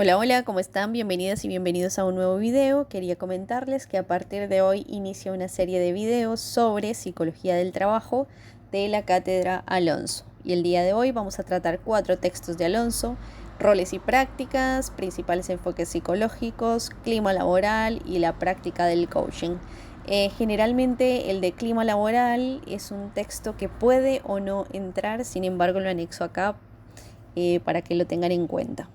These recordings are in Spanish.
Hola, hola, ¿cómo están? Bienvenidas y bienvenidos a un nuevo video. Quería comentarles que a partir de hoy inicia una serie de videos sobre psicología del trabajo de la Cátedra Alonso. Y el día de hoy vamos a tratar 4 textos de Alonso: roles y prácticas, principales enfoques psicológicos, clima laboral y la práctica del coaching. Generalmente el de clima laboral es un texto que puede o no entrar, sin embargo lo anexo acá para que lo tengan en cuenta.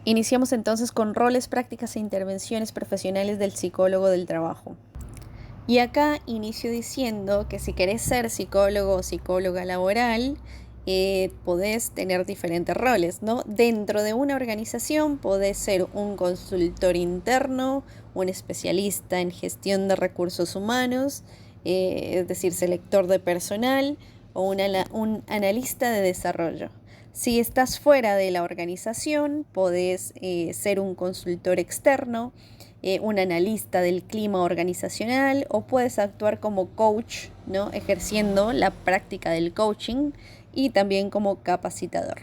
Iniciamos entonces con roles, prácticas e intervenciones profesionales del psicólogo del trabajo. Y acá inicio diciendo que si querés ser psicólogo o psicóloga laboral, podés tener diferentes roles, ¿no? Dentro de una organización podés ser un consultor interno, un especialista en gestión de recursos humanos, es decir, selector de personal o un analista de desarrollo. Si estás fuera de la organización, podés ser un consultor externo, un analista del clima organizacional, o puedes actuar como coach, ¿no? Ejerciendo la práctica del coaching y también como capacitador.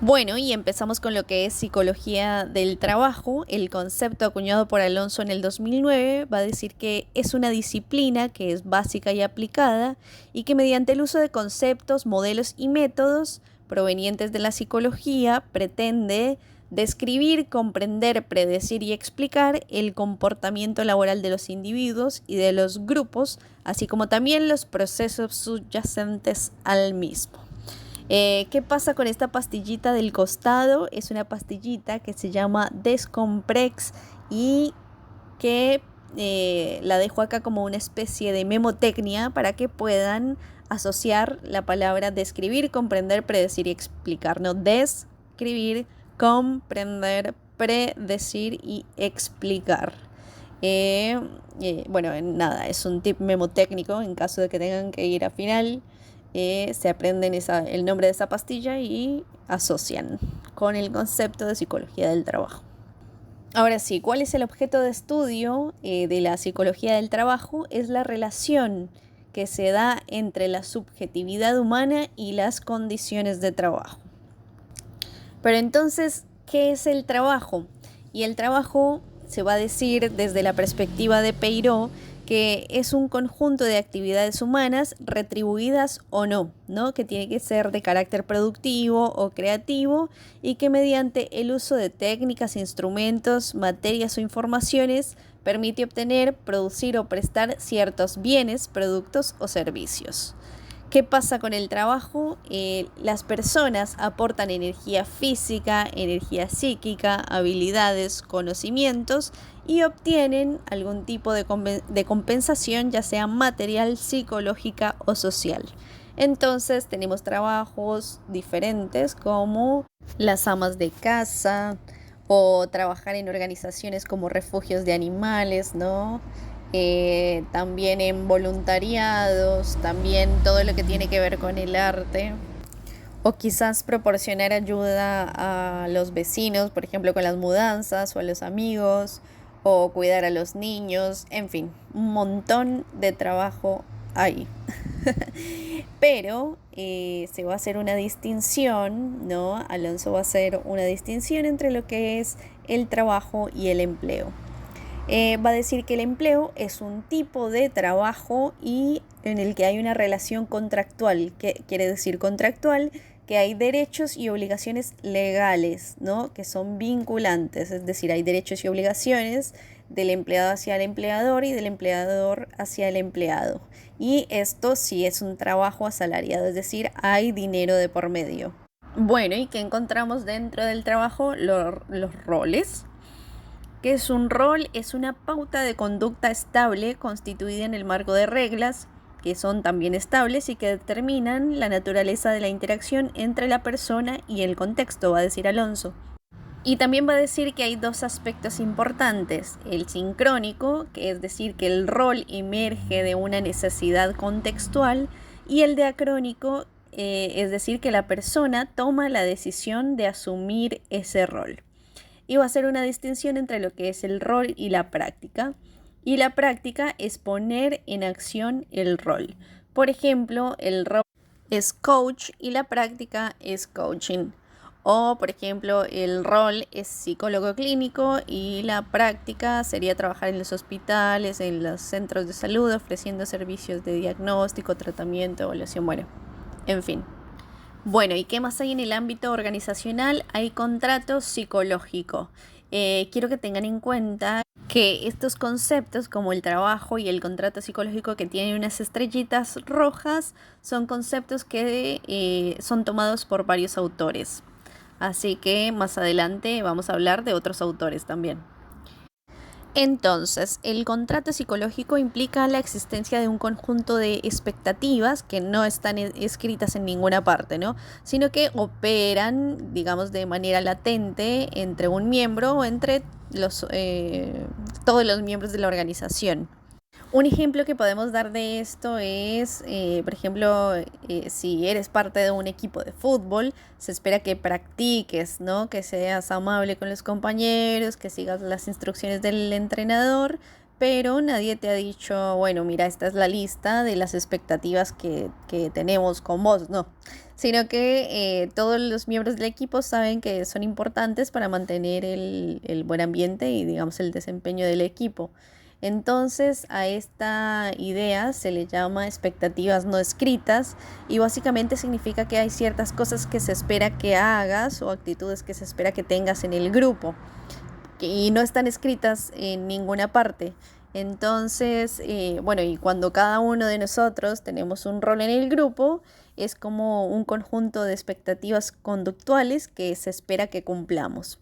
Bueno, y empezamos con lo que es psicología del trabajo. El concepto acuñado por Alonso en el 2009 va a decir que es una disciplina que es básica y aplicada y que mediante el uso de conceptos, modelos y métodos provenientes de la psicología pretende describir, comprender, predecir y explicar el comportamiento laboral de los individuos y de los grupos, así como también los procesos subyacentes al mismo. ¿Qué pasa con esta pastillita del costado? Es una pastillita que se llama Descomprex y que la dejo acá como una especie de memotecnia para que puedan asociar la palabra describir, comprender, predecir y explicar. No, describir, comprender, predecir y explicar. Bueno, nada, es un tip memotécnico en caso de que tengan que ir a final. Se aprenden el nombre de esa pastilla y asocian con el concepto de psicología del trabajo. Ahora sí, ¿cuál es el objeto de estudio de la psicología del trabajo? Es la relación que se da entre la subjetividad humana y las condiciones de trabajo. Pero entonces, ¿qué es el trabajo? Y el trabajo se va a decir desde la perspectiva de Peiró que es un conjunto de actividades humanas retribuidas o no, ¿no? Que tiene que ser de carácter productivo o creativo y que mediante el uso de técnicas, instrumentos, materias o informaciones permite obtener, producir o prestar ciertos bienes, productos o servicios. ¿Qué pasa con el trabajo? Las personas aportan energía física, energía psíquica, habilidades, conocimientos y obtienen algún tipo de compensación, ya sea material, psicológica o social. Entonces tenemos trabajos diferentes como las amas de casa o trabajar en organizaciones como refugios de animales, ¿no? También en voluntariados, también todo lo que tiene que ver con el arte, o quizás proporcionar ayuda a los vecinos, por ejemplo con las mudanzas, o a los amigos, o cuidar a los niños, en fin, un montón de trabajo ahí. Pero se va a hacer una distinción, ¿no? Alonso va a hacer una distinción entre lo que es el trabajo y el empleo. Va a decir que el empleo es un tipo de trabajo y en el que hay una relación contractual. ¿Qué quiere decir contractual? Que hay derechos y obligaciones legales, ¿no? Que son vinculantes, es decir, hay derechos y obligaciones del empleado hacia el empleador y del empleador hacia el empleado. Y esto sí es un trabajo asalariado, es decir, hay dinero de por medio. Bueno, ¿y qué encontramos dentro del trabajo? Los roles. ¿Qué es un rol? Es una pauta de conducta estable constituida en el marco de reglas que son también estables y que determinan la naturaleza de la interacción entre la persona y el contexto, va a decir Alonso. Y también va a decir que hay 2 aspectos importantes: el sincrónico, que es decir que el rol emerge de una necesidad contextual, y el diacrónico, es decir que la persona toma la decisión de asumir ese rol. Y va a hacer una distinción entre lo que es el rol y la práctica. Y la práctica es poner en acción el rol. Por ejemplo, el rol es coach y la práctica es coaching. O, por ejemplo, el rol es psicólogo clínico y la práctica sería trabajar en los hospitales, en los centros de salud, ofreciendo servicios de diagnóstico, tratamiento, evaluación, bueno, en fin. Bueno, ¿y qué más hay en el ámbito organizacional? Hay contrato psicológico. Quiero que tengan en cuenta que estos conceptos como el trabajo y el contrato psicológico que tienen unas estrellitas rojas son conceptos que son tomados por varios autores. Así que más adelante vamos a hablar de otros autores también. Entonces, el contrato psicológico implica la existencia de un conjunto de expectativas que no están escritas en ninguna parte, ¿no? Sino que operan, digamos, de manera latente entre un miembro o entre todos los miembros de la organización. Un ejemplo que podemos dar de esto es, por ejemplo, si eres parte de un equipo de fútbol, se espera que practiques, ¿no? Que seas amable con los compañeros, que sigas las instrucciones del entrenador, pero nadie te ha dicho, bueno, mira, esta es la lista de las expectativas que tenemos con vos, no. Sino que todos los miembros del equipo saben que son importantes para mantener el buen ambiente y, digamos, el desempeño del equipo. Entonces a esta idea se le llama expectativas no escritas y básicamente significa que hay ciertas cosas que se espera que hagas o actitudes que se espera que tengas en el grupo y no están escritas en ninguna parte. Entonces, bueno, y cuando cada uno de nosotros tenemos un rol en el grupo, es como un conjunto de expectativas conductuales que se espera que cumplamos.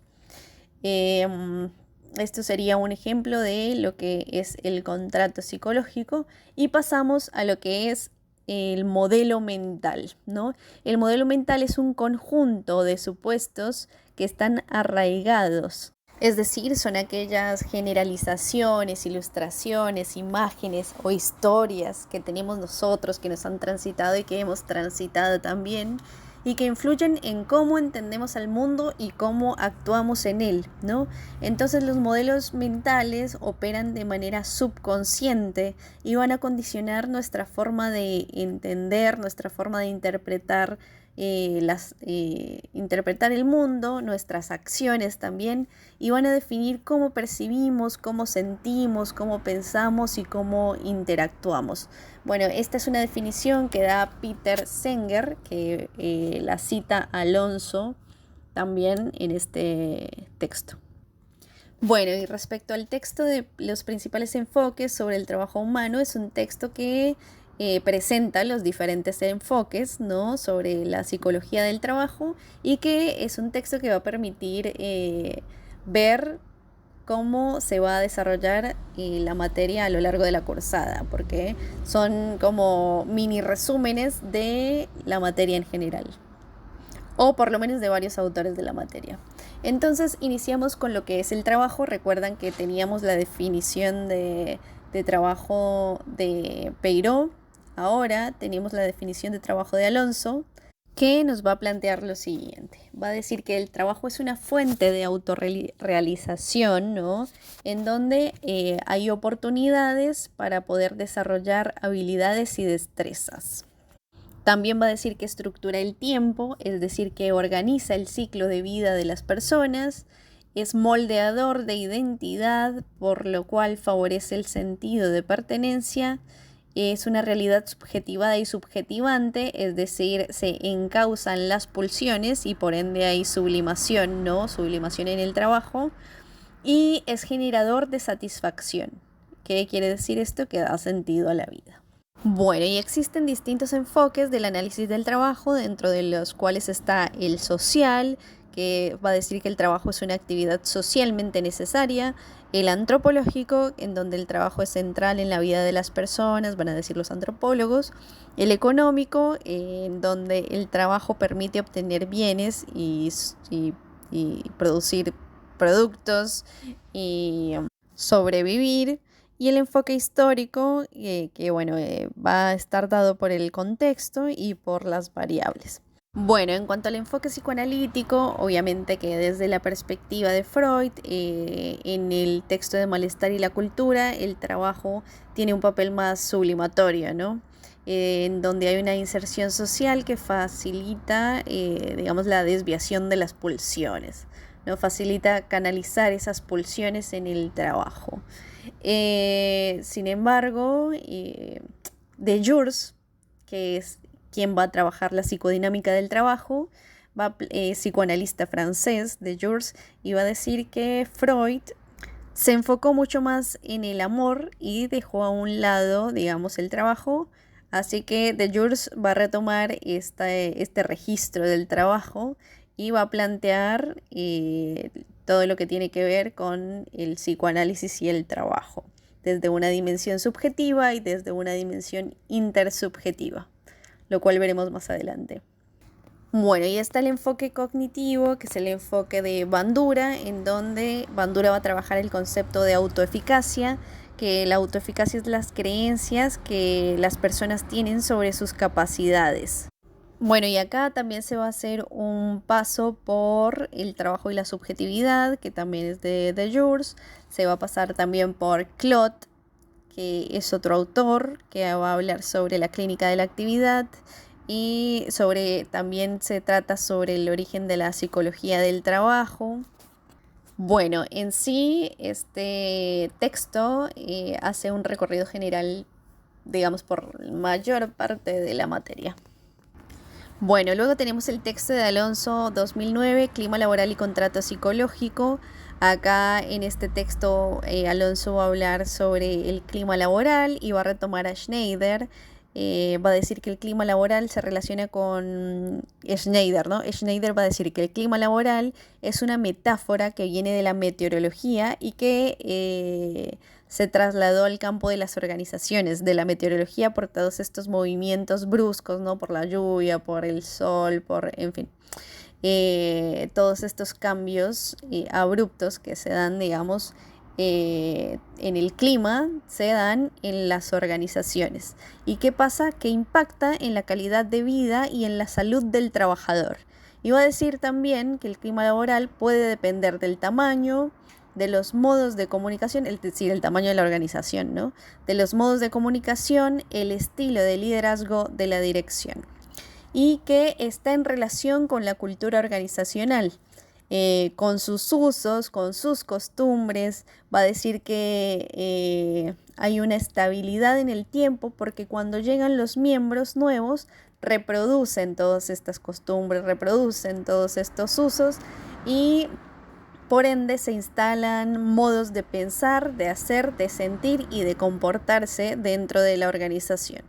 Esto sería un ejemplo de lo que es el contrato psicológico y pasamos a lo que es el modelo mental, ¿no? El modelo mental es un conjunto de supuestos que están arraigados. Es decir, son aquellas generalizaciones, ilustraciones, imágenes o historias que tenemos nosotros, que nos han transitado y que hemos transitado también, y que influyen en cómo entendemos al mundo y cómo actuamos en él, ¿no? Entonces los modelos mentales operan de manera subconsciente y van a condicionar nuestra forma de entender, nuestra forma de interpretar interpretar el mundo, nuestras acciones también, y van a definir cómo percibimos, cómo sentimos, cómo pensamos y cómo interactuamos. Bueno, esta es una definición que da Peter Singer, que la cita Alonso también en este texto. Bueno, y respecto al texto de los principales enfoques sobre el trabajo humano, es un texto que presenta los diferentes enfoques, ¿no? Sobre la psicología del trabajo y que es un texto que va a permitir ver cómo se va a desarrollar la materia a lo largo de la cursada, porque son como mini resúmenes de la materia en general, o por lo menos de varios autores de la materia. Entonces iniciamos con lo que es el trabajo. Recuerdan que teníamos la definición de trabajo de Peiró. Ahora tenemos la definición de trabajo de Alonso, que nos va a plantear lo siguiente. Va a decir que el trabajo es una fuente de autorrealización, ¿no? En donde hay oportunidades para poder desarrollar habilidades y destrezas. También va a decir que estructura el tiempo, es decir, que organiza el ciclo de vida de las personas, es moldeador de identidad, por lo cual favorece el sentido de pertenencia, es una realidad subjetivada y subjetivante, es decir, se encausan las pulsiones y por ende hay sublimación, ¿no? Sublimación en el trabajo, y es generador de satisfacción. ¿Qué quiere decir esto? Que da sentido a la vida. Bueno, y existen distintos enfoques del análisis del trabajo, dentro de los cuales está el social, que va a decir que el trabajo es una actividad socialmente necesaria, el antropológico, en donde el trabajo es central en la vida de las personas, van a decir los antropólogos, el económico, en donde el trabajo permite obtener bienes y producir productos y sobrevivir, y el enfoque histórico, que bueno, va a estar dado por el contexto y por las variables. Bueno, en cuanto al enfoque psicoanalítico, obviamente que desde la perspectiva de Freud, en el texto de Malestar y la cultura, el trabajo tiene un papel más sublimatorio, ¿no? en donde hay una inserción social que facilita, digamos, la desviación de las pulsiones, ¿no? Facilita canalizar esas pulsiones en el trabajo. Sin embargo, Deleuze, que es quien va a trabajar la psicodinámica del trabajo, psicoanalista francés Deleuze, y va a decir que Freud se enfocó mucho más en el amor y dejó a un lado, digamos, el trabajo. Así que Deleuze va a retomar este registro del trabajo y va a plantear todo lo que tiene que ver con el psicoanálisis y el trabajo, desde una dimensión subjetiva y desde una dimensión intersubjetiva, lo cual veremos más adelante. Bueno, y está el enfoque cognitivo, que es el enfoque de Bandura, en donde Bandura va a trabajar el concepto de autoeficacia, que la autoeficacia es las creencias que las personas tienen sobre sus capacidades. Bueno, y acá también se va a hacer un paso por el trabajo y la subjetividad, que también es de Deleuze. Se va a pasar también por Claude, que es otro autor que va a hablar sobre la clínica de la actividad, y también se trata sobre el origen de la psicología del trabajo. Bueno, en sí este texto hace un recorrido general, digamos, por la mayor parte de la materia. Bueno, luego tenemos el texto de Alonso 2009, Clima laboral y contrato psicológico. Acá en este texto Alonso va a hablar sobre el clima laboral y va a retomar a Schneider. Va a decir que el clima laboral se relaciona con Schneider, ¿no? Schneider va a decir que el clima laboral es una metáfora que viene de la meteorología y que se trasladó al campo de las organizaciones de la meteorología por todos estos movimientos bruscos, ¿no? Por la lluvia, por el sol, en fin. Todos estos cambios abruptos que se dan, digamos, en el clima, se dan en las organizaciones. ¿Y qué pasa? Que impacta en la calidad de vida y en la salud del trabajador. Y va a decir también que el clima laboral puede depender del tamaño, de los modos de comunicación, es decir, el tamaño de la organización, ¿no? De los modos de comunicación, el estilo de liderazgo de la dirección. Y que está en relación con la cultura organizacional. Con sus usos, con sus costumbres, va a decir que hay una estabilidad en el tiempo porque cuando llegan los miembros nuevos reproducen todas estas costumbres, reproducen todos estos usos y por ende se instalan modos de pensar, de hacer, de sentir y de comportarse dentro de la organización.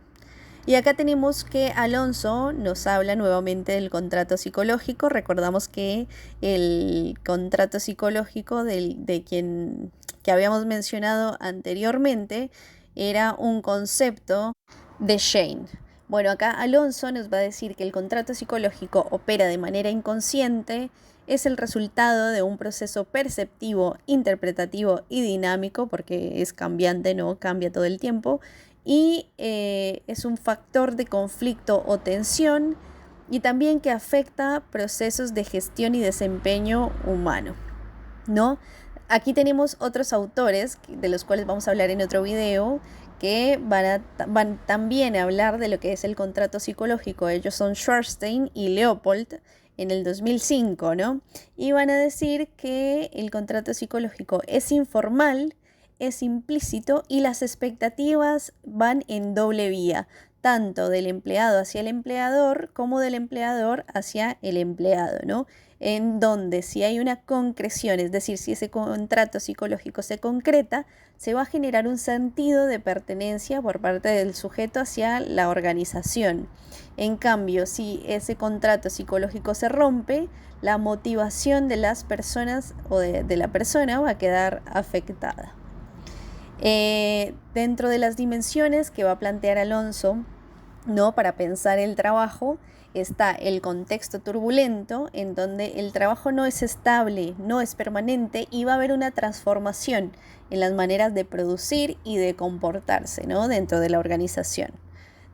Y acá tenemos que Alonso nos habla nuevamente del contrato psicológico. Recordamos que el contrato psicológico de quien que habíamos mencionado anteriormente era un concepto de Shane. Bueno, acá Alonso nos va a decir que el contrato psicológico opera de manera inconsciente, es el resultado de un proceso perceptivo, interpretativo y dinámico, porque es cambiante, no cambia todo el tiempo, y es un factor de conflicto o tensión y también que afecta procesos de gestión y desempeño humano, ¿no? Aquí tenemos otros autores de los cuales vamos a hablar en otro video que van también a hablar de lo que es el contrato psicológico. Ellos son Schwarstein y Leopold en el 2005, ¿no? Y van a decir que el contrato psicológico es informal, es implícito y las expectativas van en doble vía, tanto del empleado hacia el empleador como del empleador hacia el empleado, ¿no? En donde si hay una concreción, es decir, si ese contrato psicológico se concreta, se va a generar un sentido de pertenencia por parte del sujeto hacia la organización. En cambio, si ese contrato psicológico se rompe, la motivación de las personas o de la persona va a quedar afectada. Dentro de las dimensiones que va a plantear Alonso, ¿no? Para pensar el trabajo, está el contexto turbulento, en donde el trabajo no es estable, no es permanente y va a haber una transformación en las maneras de producir y de comportarse, ¿no? Dentro de la organización.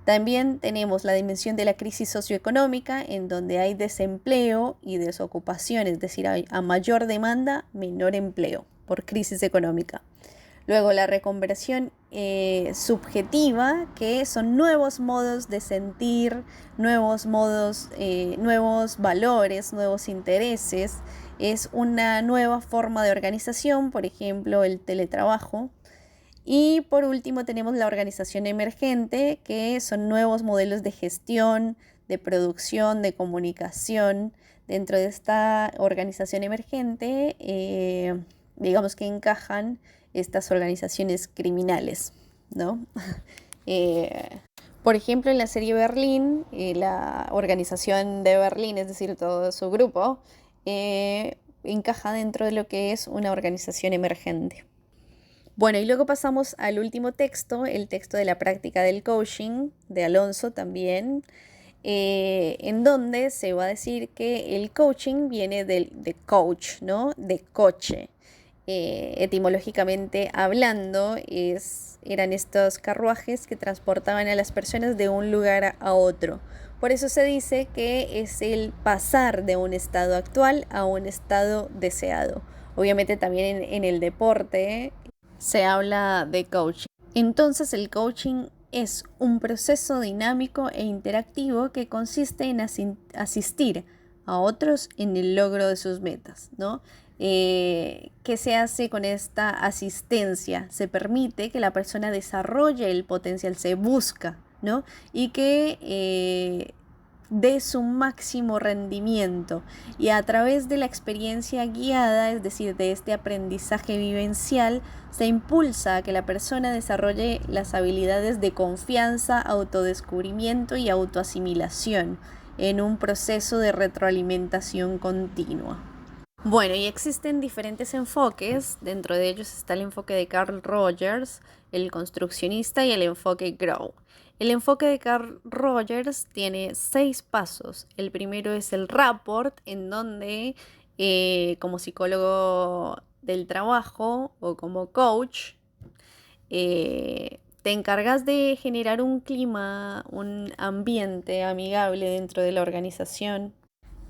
También tenemos la dimensión de la crisis socioeconómica, en donde hay desempleo y desocupación, es decir, a mayor demanda, menor empleo por crisis económica. Luego la reconversión subjetiva, que son nuevos modos de sentir, nuevos modos, nuevos valores, nuevos intereses. Es una nueva forma de organización, por ejemplo, el teletrabajo. Y por último tenemos la organización emergente, que son nuevos modelos de gestión, de producción, de comunicación. Dentro de esta organización emergente, digamos que encajan estas organizaciones criminales, ¿no? Por ejemplo, en la serie Berlín, la organización de Berlín, es decir, todo su grupo, encaja dentro de lo que es una organización emergente. Bueno, y luego pasamos al último texto, el texto de la práctica del coaching, de Alonso también, en donde se va a decir que el coaching viene de coach, ¿no? De coche. Etimológicamente hablando, eran estos carruajes que transportaban a las personas de un lugar a otro. Por eso se dice que es el pasar de un estado actual a un estado deseado. Obviamente también en el deporte se habla de coaching. Entonces el coaching es un proceso dinámico e interactivo que consiste en asistir a otros en el logro de sus metas, ¿no? ¿Qué se hace con esta asistencia? Se permite que la persona desarrolle el potencial, se busca, ¿no? Y que dé su máximo rendimiento, y a través de la experiencia guiada, es decir, de este aprendizaje vivencial, se impulsa a que la persona desarrolle las habilidades de confianza, autodescubrimiento y autoasimilación en un proceso de retroalimentación continua. Bueno, y existen diferentes enfoques. Dentro de ellos está el enfoque de Carl Rogers, el construccionista, y el enfoque Grow. El enfoque de Carl Rogers tiene 6 pasos. El primero es el rapport, en donde como psicólogo del trabajo o como coach, te encargas de generar un clima, un ambiente amigable dentro de la organización.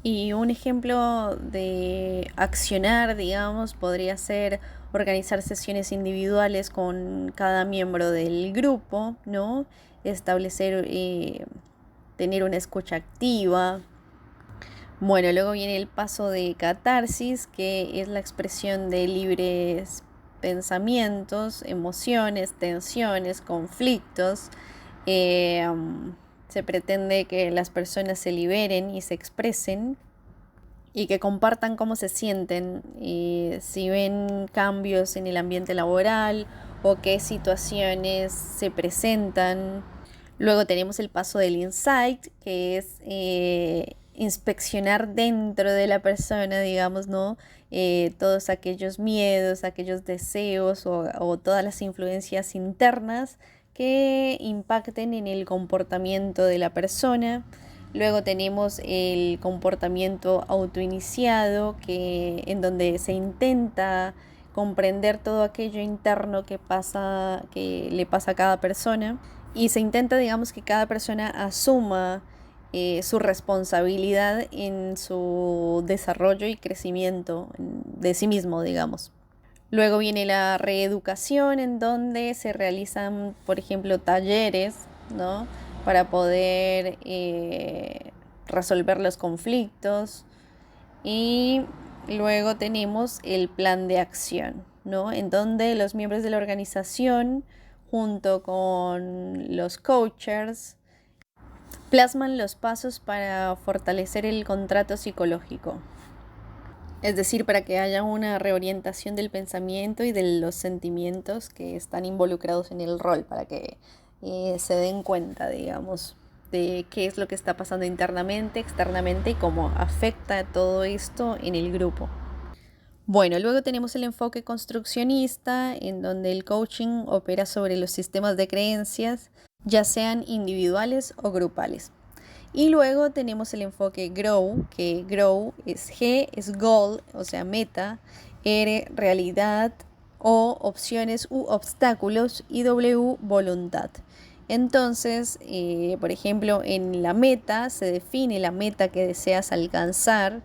Y un ejemplo de accionar, digamos, podría ser organizar sesiones individuales con cada miembro del grupo, ¿no? Establecer, tener una escucha activa. Bueno, luego viene el paso de catarsis, que es la expresión de libres pensamientos, emociones, tensiones, conflictos. Eh, Se pretende que las personas se liberen y se expresen y que compartan cómo se sienten, si ven cambios en el ambiente laboral o qué situaciones se presentan. Luego tenemos el paso del insight, que es inspeccionar dentro de la persona, digamos, ¿no? Todos aquellos miedos, aquellos deseos o todas las influencias internas que impacten en el comportamiento de la persona. Luego tenemos el comportamiento autoiniciado, en donde se intenta comprender todo aquello interno que le pasa a cada persona, y se intenta, digamos, que cada persona asuma su responsabilidad en su desarrollo y crecimiento de sí mismo, digamos. Luego viene la reeducación, en donde se realizan, por ejemplo, talleres, ¿no? Para poder resolver los conflictos. Y luego tenemos el plan de acción, ¿no? En donde los miembros de la organización, junto con los coaches, plasman los pasos para fortalecer el contrato psicológico. Es decir, para que haya una reorientación del pensamiento y de los sentimientos que están involucrados en el rol, para que se den cuenta, digamos, de qué es lo que está pasando internamente, externamente y cómo afecta todo esto en el grupo. Bueno, luego tenemos el enfoque construccionista, en donde el coaching opera sobre los sistemas de creencias, ya sean individuales o grupales. Y luego tenemos el enfoque Grow, que Grow es G, es goal, o sea, meta, R, realidad, O, opciones u obstáculos, y W, voluntad. Entonces, por ejemplo, en la meta se define la meta que deseas alcanzar.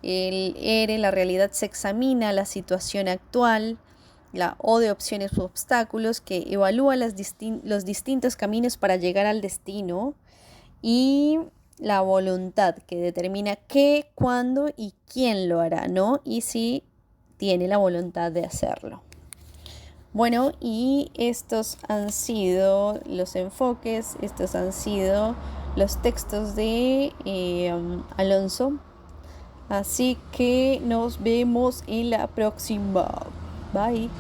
El R, la realidad, se examina la situación actual. la O de opciones u obstáculos, que evalúa los distintos caminos para llegar al destino, y la voluntad, que determina qué, cuándo y quién lo hará, ¿no? Y si tiene la voluntad de hacerlo. Bueno, y estos han sido los enfoques, estos han sido los textos de Alonso. Así que nos vemos en la próxima. Bye.